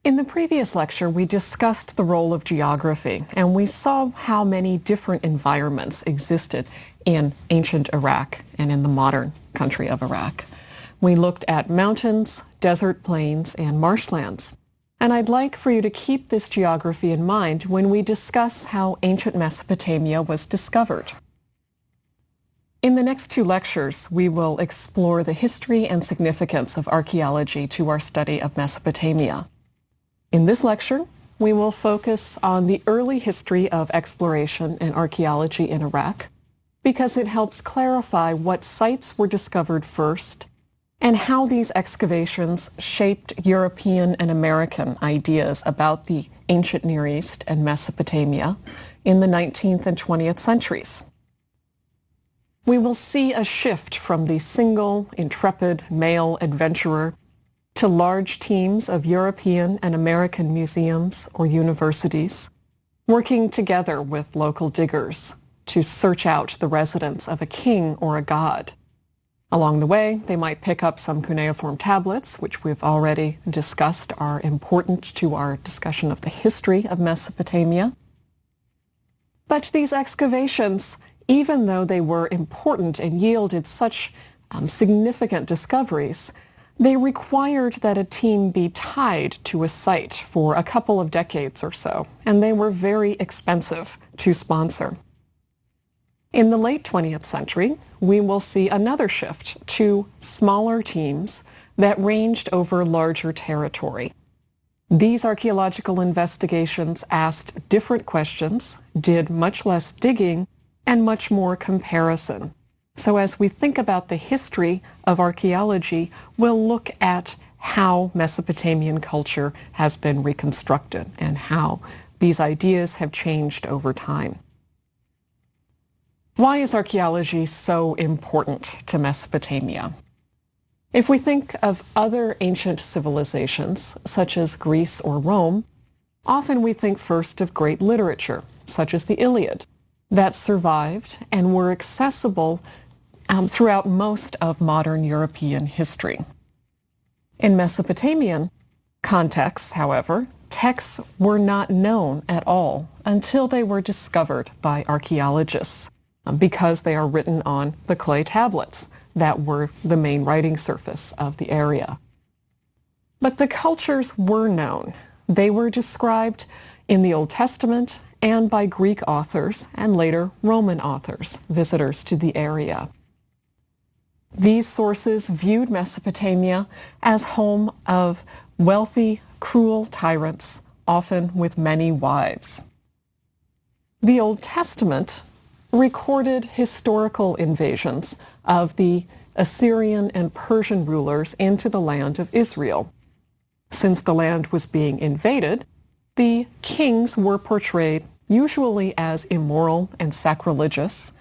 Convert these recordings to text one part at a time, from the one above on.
In the previous lecture, we discussed the role of geography, and we saw how many different environments existed in ancient Iraq and in the modern country of Iraq. We looked at mountains, desert plains, and marshlands. And I'd like for you to keep this geography in mind when we discuss how ancient Mesopotamia was discovered. In the next two lectures, we will explore the history and significance of archaeology to our study of Mesopotamia. In this lecture, we will focus on the early history of exploration and archaeology in Iraq because it helps clarify what sites were discovered first and how these excavations shaped European and American ideas about the ancient Near East and Mesopotamia in the 19th and 20th centuries. We will see a shift from the single, intrepid male adventurer to large teams of European and American museums or universities, working together with local diggers to search out the residence of a king or a god. Along the way, they might pick up some cuneiform tablets, which we've already discussed are important to our discussion of the history of Mesopotamia. But these excavations, even though they were important and yielded such significant discoveries, they required that a team be tied to a site for a couple of decades or so, and they were very expensive to sponsor. In the late 20th century, we will see another shift to smaller teams that ranged over larger territory. These archaeological investigations asked different questions, did much less digging, and much more comparison. So as we think about the history of archaeology, we'll look at how Mesopotamian culture has been reconstructed and how these ideas have changed over time. Why is archaeology so important to Mesopotamia? If we think of other ancient civilizations, such as Greece or Rome, often we think first of great literature, such as the Iliad, that survived and were accessible throughout most of modern European history. In Mesopotamian contexts, however, texts were not known at all until they were discovered by archaeologists because they are written on the clay tablets that were the main writing surface of the area. But the cultures were known. They were described in the Old Testament and by Greek authors and later Roman authors, visitors to the area. These sources viewed Mesopotamia as home of wealthy, cruel tyrants, often with many wives. The Old Testament recorded historical invasions of the Assyrian and Persian rulers into the land of Israel. Since the land was being invaded, the kings were portrayed usually as immoral and sacrilegious,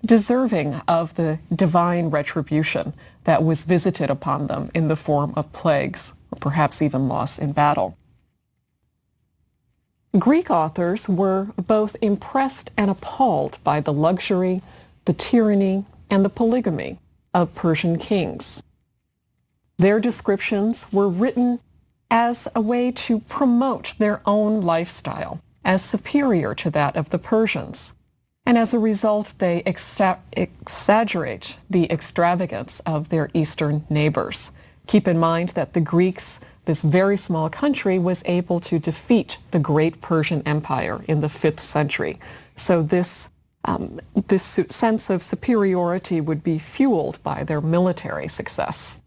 deserving of the divine retribution that was visited upon them in the form of plagues, or perhaps even loss in battle. Greek authors were both impressed and appalled by the luxury, the tyranny, and the polygamy of Persian kings. Their descriptions were written as a way to promote their own lifestyle as superior to that of the Persians. And as a result, they exaggerate the extravagance of their eastern neighbors. Keep in mind that the Greeks, this very small country, was able to defeat the great Persian Empire in the 5th century. So this sense of superiority would be fueled by their military success.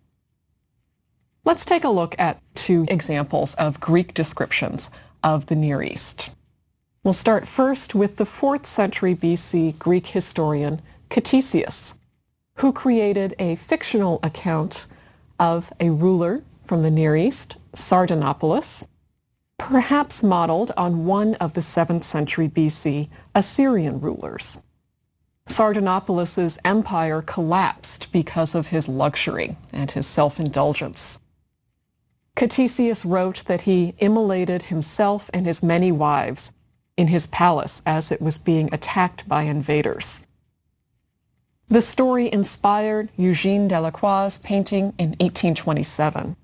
Let's take a look at two examples of Greek descriptions of the Near East. We'll start first with the 4th century BC Greek historian Ctesias, who created a fictional account of a ruler from the Near East, Sardanapalus, perhaps modeled on one of the 7th century BC Assyrian rulers. Sardanapalus' empire collapsed because of his luxury and his self-indulgence. Ctesias wrote that he immolated himself and his many wives in his palace as it was being attacked by invaders. The story inspired Eugène Delacroix's painting in 1827,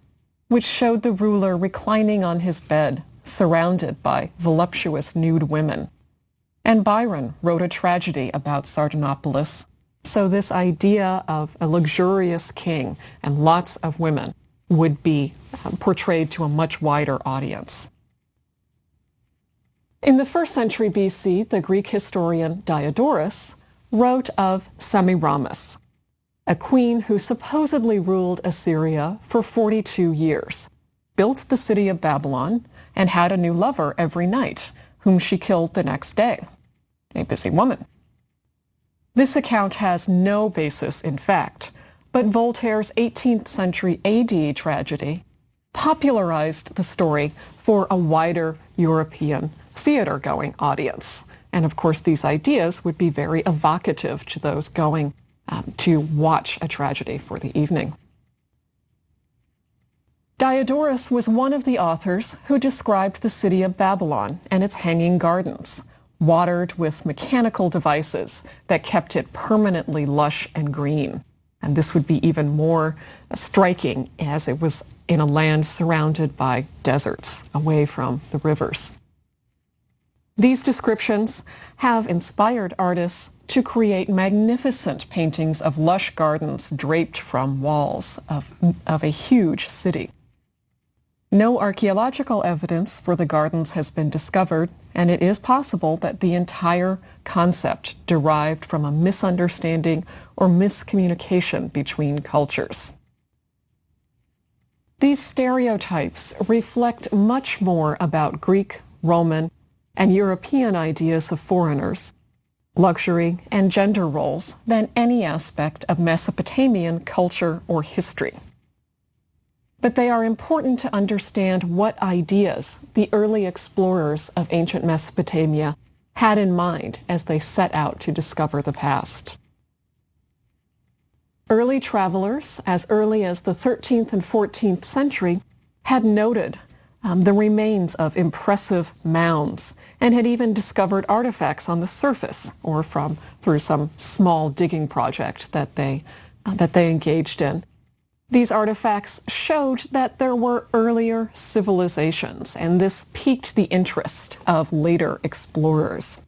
which showed the ruler reclining on his bed, surrounded by voluptuous nude women. And Byron wrote a tragedy about Sardanapalus, so this idea of a luxurious king and lots of women would be portrayed to a much wider audience. In the 1st century BC, the Greek historian Diodorus wrote of Semiramis, a queen who supposedly ruled Assyria for 42 years, built the city of Babylon, and had a new lover every night, whom she killed the next day. A busy woman. This account has no basis in fact, but Voltaire's 18th century AD tragedy popularized the story for a wider European theater-going audience. And of course, these ideas would be very evocative to those going to watch a tragedy for the evening. Diodorus was one of the authors who described the city of Babylon and its hanging gardens, watered with mechanical devices that kept it permanently lush and green. And this would be even more striking as it was in a land surrounded by deserts, away from the rivers. These descriptions have inspired artists to create magnificent paintings of lush gardens draped from walls of a huge city. No archaeological evidence for the gardens has been discovered, and it is possible that the entire concept derived from a misunderstanding or miscommunication between cultures. These stereotypes reflect much more about Greek, Roman, and European ideas of foreigners, luxury, and gender roles than any aspect of Mesopotamian culture or history. But they are important to understand what ideas the early explorers of ancient Mesopotamia had in mind as they set out to discover the past. Early travelers, as early as the 13th and 14th century, had noted the remains of impressive mounds and had even discovered artifacts on the surface or through some small digging project that they engaged in. These artifacts showed that there were earlier civilizations, and this piqued the interest of later explorers.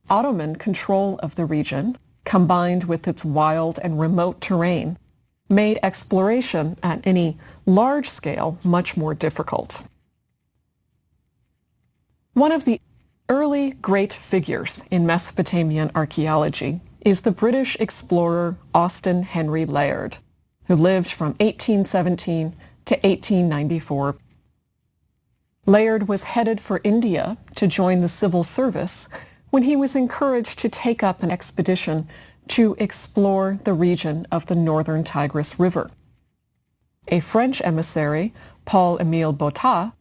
Ottoman control of the region, combined with its wild and remote terrain, made exploration at any large scale much more difficult. One of the early great figures in Mesopotamian archaeology is the British explorer Austen Henry Layard, who lived from 1817 to 1894. Layard was headed for India to join the civil service when he was encouraged to take up an expedition to explore the region of the northern Tigris River. A French emissary, Paul-Émile Botta,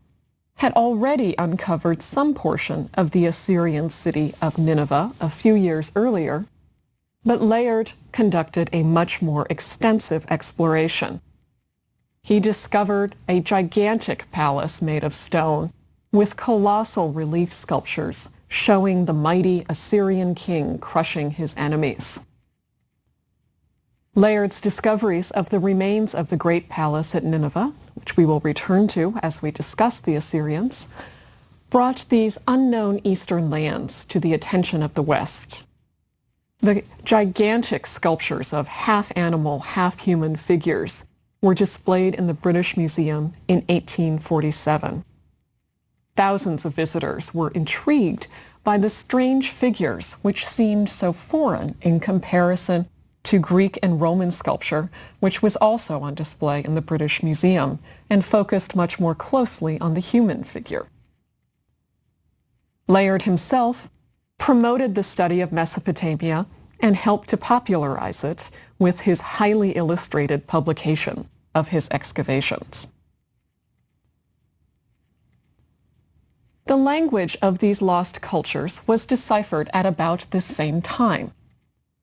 had already uncovered some portion of the Assyrian city of Nineveh a few years earlier, but Layard conducted a much more extensive exploration. He discovered a gigantic palace made of stone with colossal relief sculptures showing the mighty Assyrian king crushing his enemies. Layard's discoveries of the remains of the great palace at Nineveh, which we will return to as we discuss the Assyrians, brought these unknown eastern lands to the attention of the West. The gigantic sculptures of half-animal, half-human figures were displayed in the British Museum in 1847. Thousands of visitors were intrigued by the strange figures which seemed so foreign in comparison to Greek and Roman sculpture, which was also on display in the British Museum and focused much more closely on the human figure. Layard himself promoted the study of Mesopotamia and helped to popularize it with his highly illustrated publication of his excavations. The language of these lost cultures was deciphered at about this same time.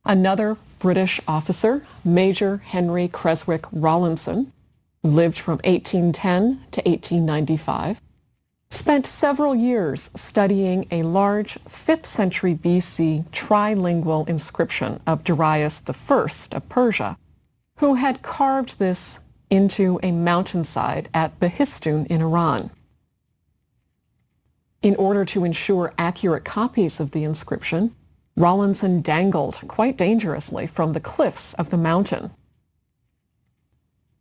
Another British officer, Major Henry Creswick Rawlinson, who lived from 1810 to 1895, spent several years studying a large 5th century BC trilingual inscription of Darius I of Persia, who had carved this into a mountainside at Behistun in Iran. In order to ensure accurate copies of the inscription, Rawlinson dangled quite dangerously from the cliffs of the mountain.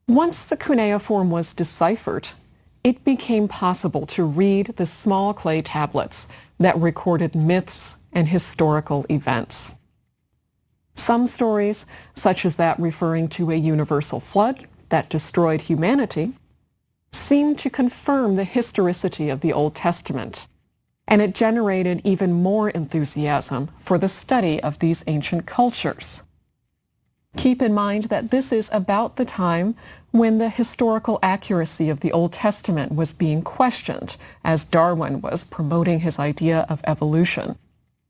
Once the cuneiform was deciphered, it became possible to read the small clay tablets that recorded myths and historical events. Some stories, such as that referring to a universal flood that destroyed humanity, seem to confirm the historicity of the Old Testament, and it generated even more enthusiasm for the study of these ancient cultures. Keep in mind that this is about the time when the historical accuracy of the Old Testament was being questioned as Darwin was promoting his idea of evolution.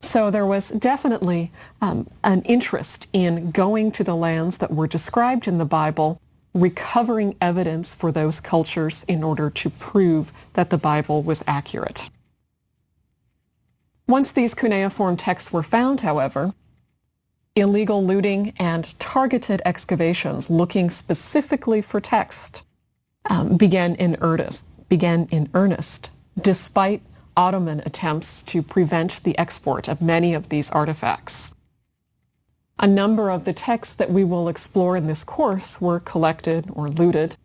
So there was definitely an interest in going to the lands that were described in the Bible, recovering evidence for those cultures in order to prove that the Bible was accurate. Once these cuneiform texts were found, however, illegal looting and targeted excavations looking specifically for text began in earnest, despite Ottoman attempts to prevent the export of many of these artifacts. A number of the texts that we will explore in this course were collected or looted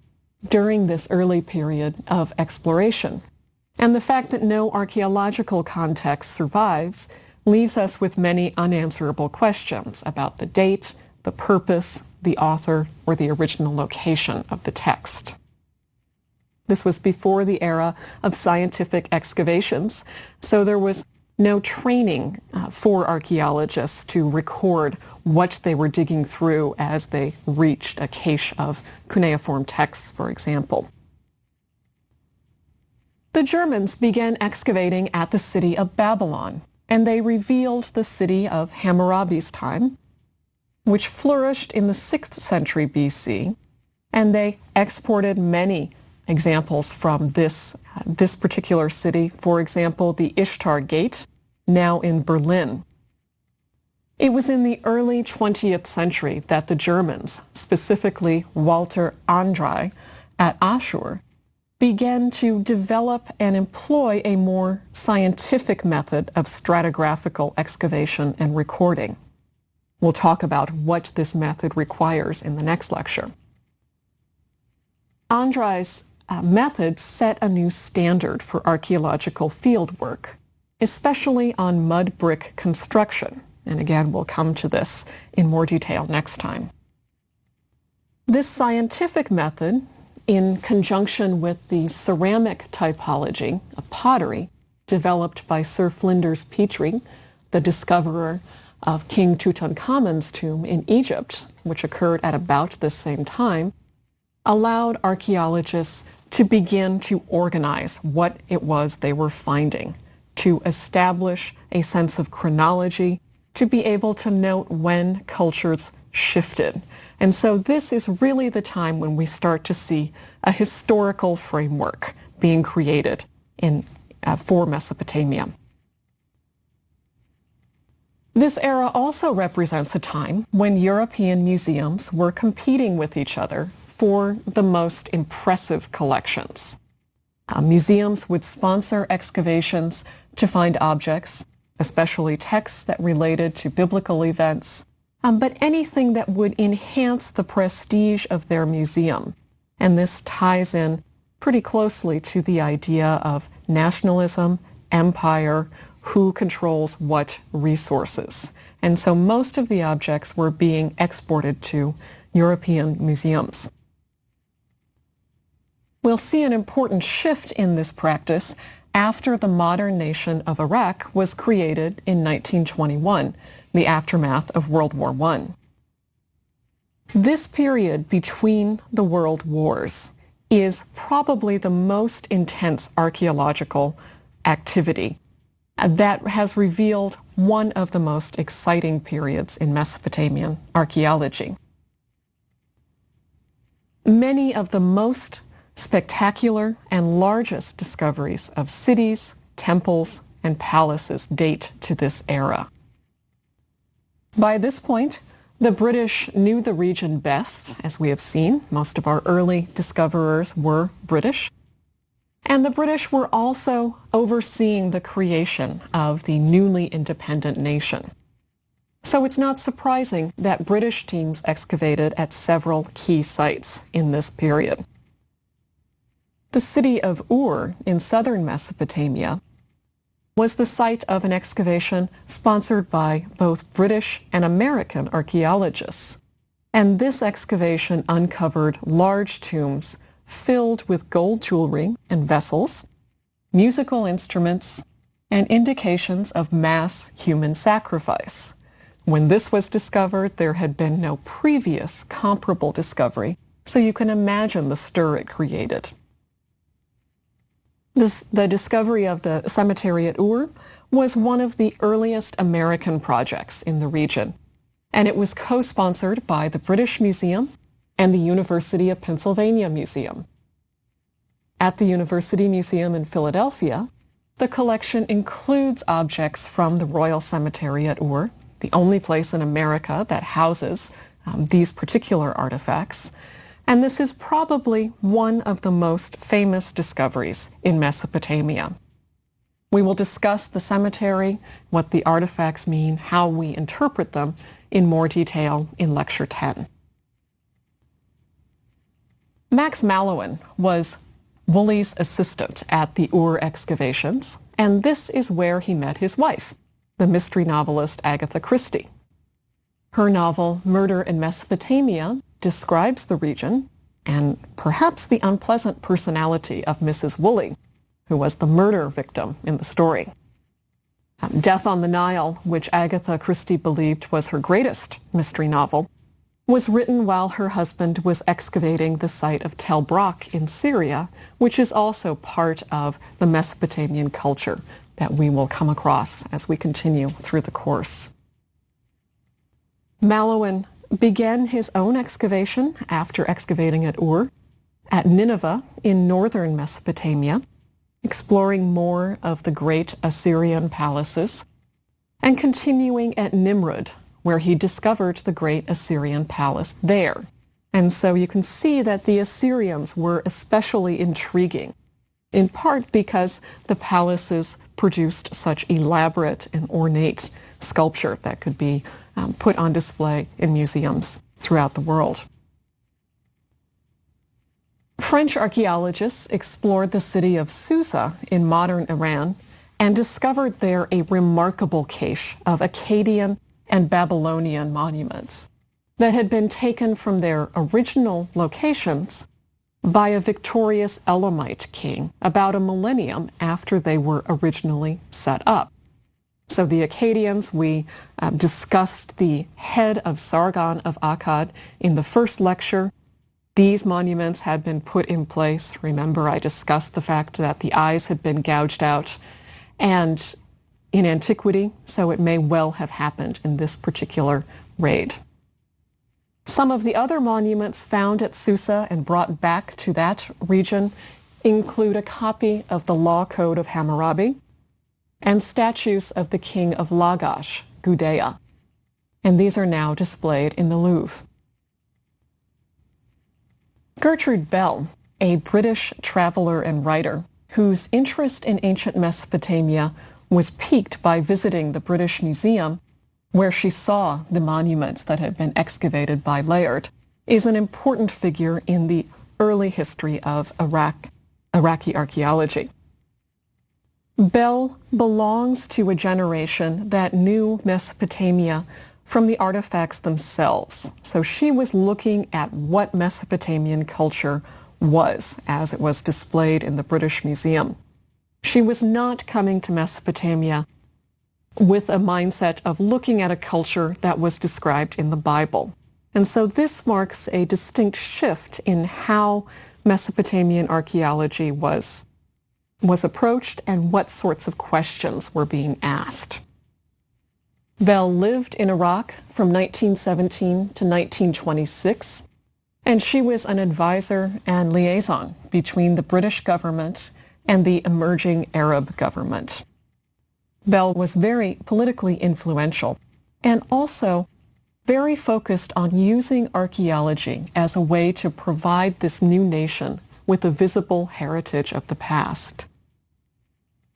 during this early period of exploration. And the fact that no archaeological context survives leaves us with many unanswerable questions about the date, the purpose, the author, or the original location of the text. This was before the era of scientific excavations, so there was no training for archaeologists to record what they were digging through as they reached a cache of cuneiform texts, for example. The Germans began excavating at the city of Babylon, and they revealed the city of Hammurabi's time, which flourished in the 6th century BC, and they exported many examples from this particular city. For example, the Ishtar Gate, now in Berlin. It was in the early 20th century that the Germans, specifically Walter Andrei at Ashur, began to develop and employ a more scientific method of stratigraphical excavation and recording. We'll talk about what this method requires in the next lecture. Andrei's method set a new standard for archaeological fieldwork, especially on mud brick construction. And again, we'll come to this in more detail next time. This scientific method, in conjunction with the ceramic typology of pottery developed by Sir Flinders Petrie, the discoverer of King Tutankhamun's tomb in Egypt, which occurred at about the same time, allowed archaeologists to begin to organize what it was they were finding, to establish a sense of chronology, to be able to note when cultures shifted. And so this is really the time when we start to see a historical framework being created for Mesopotamia. This era also represents a time when European museums were competing with each other for the most impressive collections. Museums would sponsor excavations to find objects, especially texts that related to biblical events, but anything that would enhance the prestige of their museum. And this ties in pretty closely to the idea of nationalism, empire, who controls what resources. And so most of the objects were being exported to European museums. We'll see an important shift in this practice after the modern nation of Iraq was created in 1921, the aftermath of World War I. This period between the world wars is probably the most intense archaeological activity that has revealed one of the most exciting periods in Mesopotamian archaeology. Many of the most spectacular and largest discoveries of cities, temples, and palaces date to this era. By this point, The British knew the region best, as we have seen. Most of our early discoverers were British. And the British were also overseeing the creation of the newly independent nation. So it's not surprising that British teams excavated at several key sites in this period. The city of Ur in southern Mesopotamia was the site of an excavation sponsored by both British and American archaeologists. And this excavation uncovered large tombs filled with gold jewelry and vessels, musical instruments, and indications of mass human sacrifice. When this was discovered, there had been no previous comparable discovery, so you can imagine the stir it created. The discovery of the cemetery at Ur was one of the earliest American projects in the region, and it was co-sponsored by the British Museum and the University of Pennsylvania Museum. At the University Museum in Philadelphia, the collection includes objects from the Royal Cemetery at Ur, the only place in America that houses these particular artifacts. And this is probably one of the most famous discoveries in Mesopotamia. We will discuss the cemetery, what the artifacts mean, how we interpret them in more detail in Lecture 10. Max Mallowan was Woolley's assistant at the Ur excavations, and this is where he met his wife, the mystery novelist Agatha Christie. Her novel, Murder in Mesopotamia, describes the region and perhaps the unpleasant personality of Mrs. Woolley, who was the murder victim in the story. Death on the Nile, which Agatha Christie believed was her greatest mystery novel, was written while her husband was excavating the site of Tel Brak in Syria, which is also part of the Mesopotamian culture that we will come across as we continue through the course. Mallowan began his own excavation after excavating at Ur, at Nineveh in northern Mesopotamia, exploring more of the great Assyrian palaces, and continuing at Nimrud, where he discovered the great Assyrian palace there. And so you can see that the Assyrians were especially intriguing, in part because the palaces produced such elaborate and ornate sculpture that could be put on display in museums throughout the world. French archaeologists explored the city of Susa in modern Iran and discovered there a remarkable cache of Akkadian and Babylonian monuments that had been taken from their original locations by a victorious Elamite king about a millennium after they were originally set up. So the Akkadians, we discussed the head of Sargon of Akkad in the first lecture. These monuments had been put in place. Remember, I discussed the fact that the eyes had been gouged out and in antiquity, so it may well have happened in this particular raid. Some of the other monuments found at Susa and brought back to that region include a copy of the Law Code of Hammurabi and statues of the king of Lagash, Gudea. And these are now displayed in the Louvre. Gertrude Bell, a British traveler and writer whose interest in ancient Mesopotamia was piqued by visiting the British Museum, where she saw the monuments that had been excavated by Layard, is an important figure in the early history of Iraqi archaeology. Bell belongs to a generation that knew Mesopotamia from the artifacts themselves. So she was looking at what Mesopotamian culture was as it was displayed in the British Museum. She was not coming to Mesopotamia with a mindset of looking at a culture that was described in the Bible. And so this marks a distinct shift in how Mesopotamian archaeology was approached and what sorts of questions were being asked. Bell lived in Iraq from 1917 to 1926, and she was an advisor and liaison between the British government and the emerging Arab government. Bell was very politically influential and also very focused on using archaeology as a way to provide this new nation with a visible heritage of the past.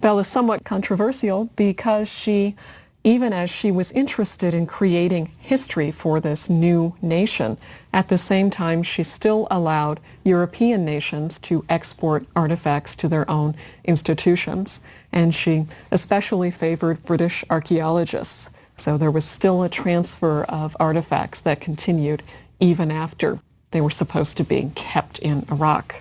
Bell is somewhat controversial because she, even as she was interested in creating history for this new nation, at the same time she still allowed European nations to export artifacts to their own institutions, and she especially favored British archaeologists. So there was still a transfer of artifacts that continued even after they were supposed to be kept in Iraq.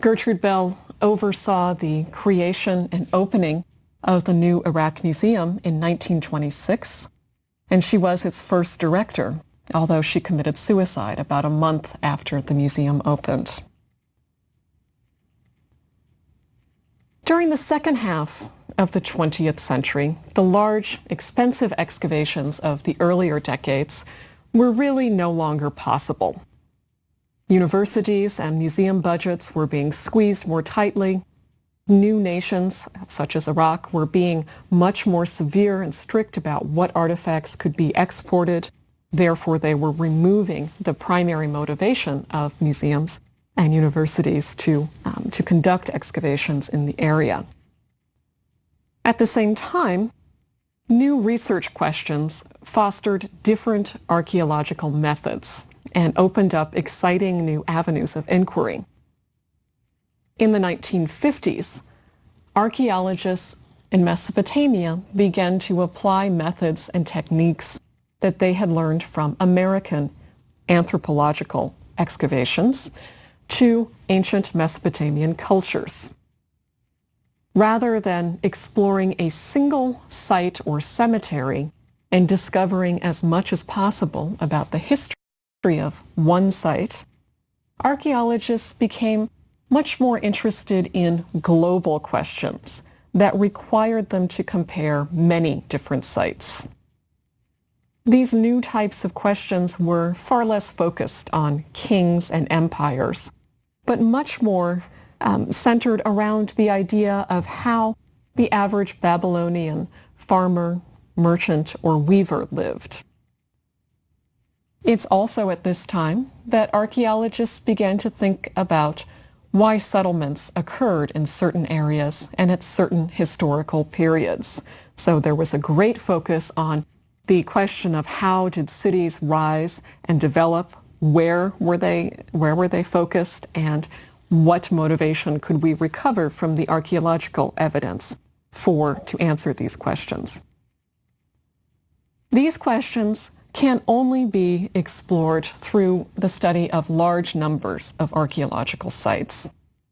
Gertrude Bell oversaw the creation and opening of the new Iraq Museum in 1926, and she was its first director, although she committed suicide about a month after the museum opened. During the second half of the 20th century, the large, expensive excavations of the earlier decades were really no longer possible. Universities and museum budgets were being squeezed more tightly. New nations, such as Iraq, were being much more severe and strict about what artifacts could be exported. Therefore, they were removing the primary motivation of museums and universities to conduct excavations in the area. At the same time, new research questions fostered different archaeological methods and opened up exciting new avenues of inquiry. In the 1950s, archaeologists in Mesopotamia began to apply methods and techniques that they had learned from American anthropological excavations to ancient Mesopotamian cultures. Rather than exploring a single site or cemetery and discovering as much as possible about the history of one site, archaeologists became much more interested in global questions that required them to compare many different sites. These new types of questions were far less focused on kings and empires, but much more centered around the idea of how the average Babylonian farmer, merchant, or weaver lived. It's also at this time that archaeologists began to think about why settlements occurred in certain areas and at certain historical periods. So there was a great focus on the question of how did cities rise and develop, where were they focused, and what motivation could we recover from the archaeological evidence to answer these questions. These questions can only be explored through the study of large numbers of archaeological sites,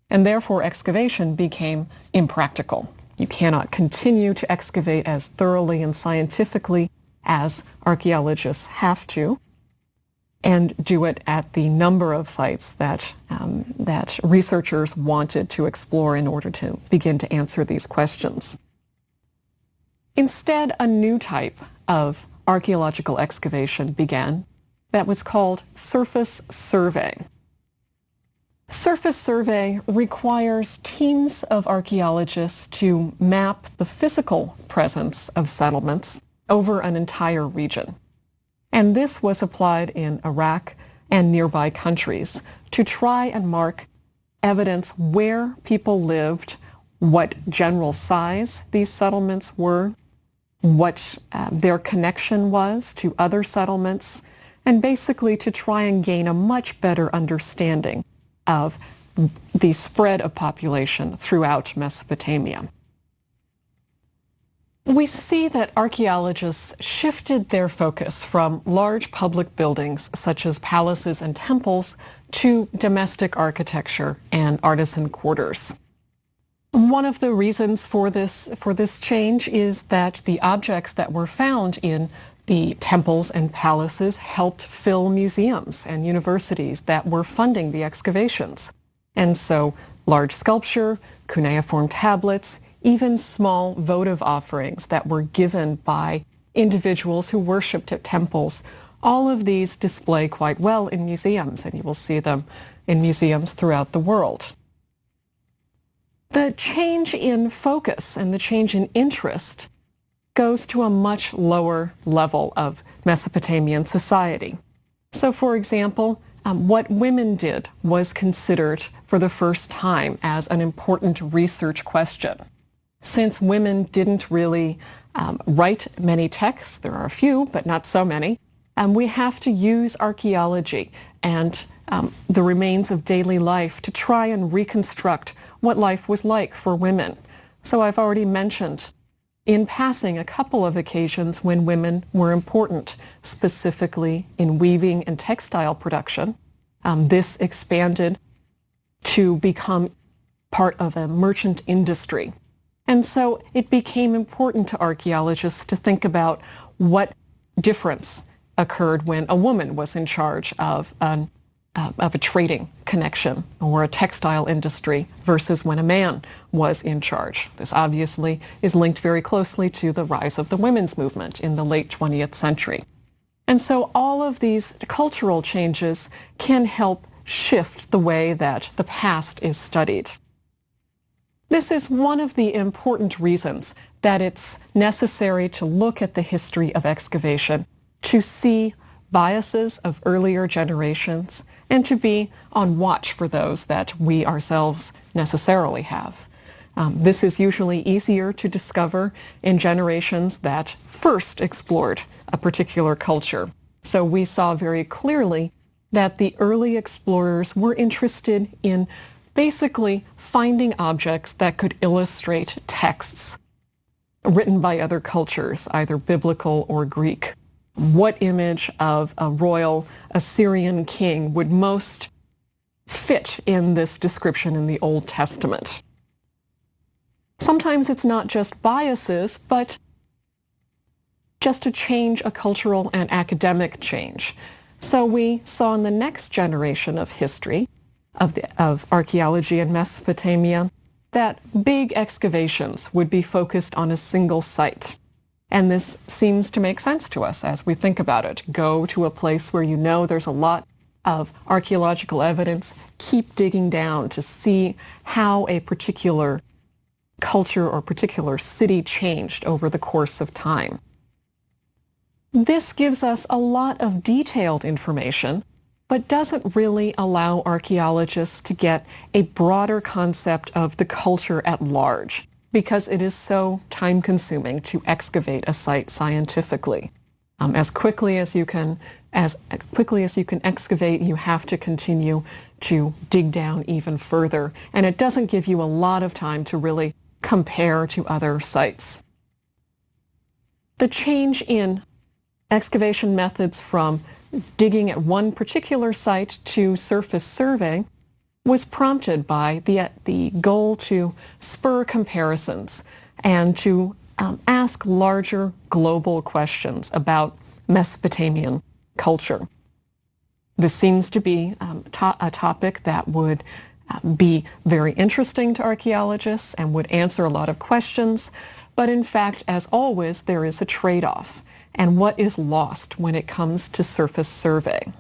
and therefore excavation became impractical. You cannot continue to excavate as thoroughly and scientifically as archaeologists have to, and do it at the number of sites that researchers wanted to explore in order to begin to answer these questions. Instead, a new type of archaeological excavation began that was called surface survey. Surface survey requires teams of archaeologists to map the physical presence of settlements over an entire region. And this was applied in Iraq and nearby countries to try and mark evidence where people lived, what general size these settlements were, what their connection was to other settlements, and basically to try and gain a much better understanding of the spread of population throughout Mesopotamia. We see that archaeologists shifted their focus from large public buildings such as palaces and temples to domestic architecture and artisan quarters. One of the reasons for this change is that the objects that were found in the temples and palaces helped fill museums and universities that were funding the excavations. And so large sculpture, cuneiform tablets, even small votive offerings that were given by individuals who worshipped at temples, all of these display quite well in museums, and you will see them in museums throughout the world. The change in focus and the change in interest goes to a much lower level of Mesopotamian society. So, for example, what women did was considered for the first time as an important research question. Since women didn't really write many texts, there are a few, but not so many, we have to use archaeology and the remains of daily life to try and reconstruct what life was like for women. So I've already mentioned in passing a couple of occasions when women were important, specifically in weaving and textile production. This expanded to become part of a merchant industry. And so it became important to archaeologists to think about what difference occurred when a woman was in charge of a trading connection or a textile industry versus when a man was in charge. This obviously is linked very closely to the rise of the women's movement in the late 20th century. And so all of these cultural changes can help shift the way that the past is studied. This is one of the important reasons that it's necessary to look at the history of excavation, to see biases of earlier generations, and to be on watch for those that we ourselves necessarily have. This is usually easier to discover in generations that first explored a particular culture. So we saw very clearly that the early explorers were interested in basically finding objects that could illustrate texts written by other cultures, either biblical or Greek. What image of a royal Assyrian king would most fit in this description in the Old Testament? Sometimes it's not just biases, but just a change, a cultural and academic change. So we saw in the next generation of history, of archaeology in Mesopotamia, that big excavations would be focused on a single site. And this seems to make sense to us as we think about it. Go to a place where you know there's a lot of archaeological evidence, keep digging down to see how a particular culture or particular city changed over the course of time. This gives us a lot of detailed information, but doesn't really allow archaeologists to get a broader concept of the culture at large, because it is so time-consuming to excavate a site scientifically. As quickly as you can excavate, you have to continue to dig down even further, and it doesn't give you a lot of time to really compare to other sites. The change in excavation methods from digging at one particular site to surface survey was prompted by the goal to spur comparisons and to ask larger global questions about Mesopotamian culture. This seems to be a topic that would be very interesting to archaeologists and would answer a lot of questions, but in fact, as always, there is a trade-off. And what is lost when it comes to surface survey?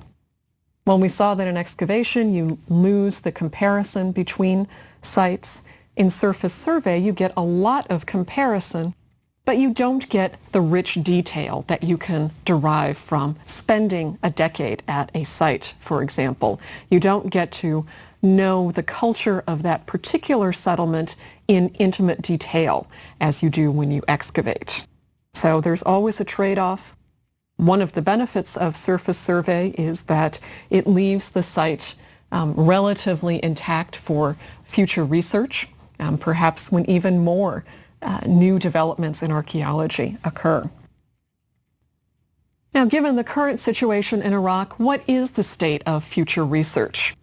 Well, we saw that in excavation, you lose the comparison between sites. In surface survey, you get a lot of comparison, but you don't get the rich detail that you can derive from spending a decade at a site, for example. You don't get to know the culture of that particular settlement in intimate detail as you do when you excavate. So there's always a trade-off. One of the benefits of surface survey is that it leaves the site relatively intact for future research, perhaps when even more new developments in archaeology occur. Now, given the current situation in Iraq, what is the state of future research?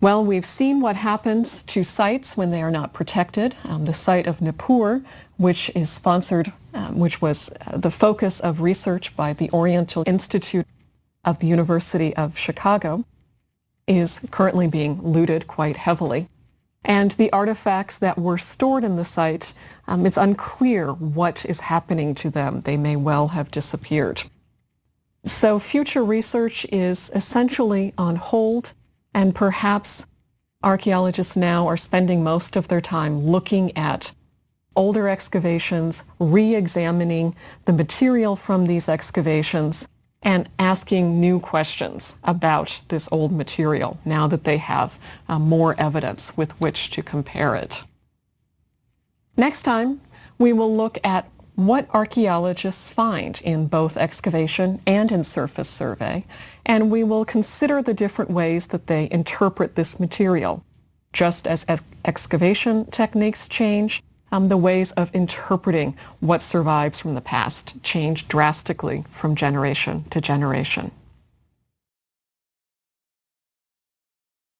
Well, we've seen what happens to sites when they are not protected. The site of Nippur, which is sponsored, which was the focus of research by the Oriental Institute of the University of Chicago, is currently being looted quite heavily. And the artifacts that were stored in the site, it's unclear what is happening to them. They may well have disappeared. So future research is essentially on hold, and perhaps archaeologists now are spending most of their time looking at older excavations, re-examining the material from these excavations, and asking new questions about this old material now that they have more evidence with which to compare it. Next time, we will look at what archaeologists find in both excavation and in surface survey, and we will consider the different ways that they interpret this material. Just as excavation techniques change, the ways of interpreting what survives from the past change drastically from generation to generation.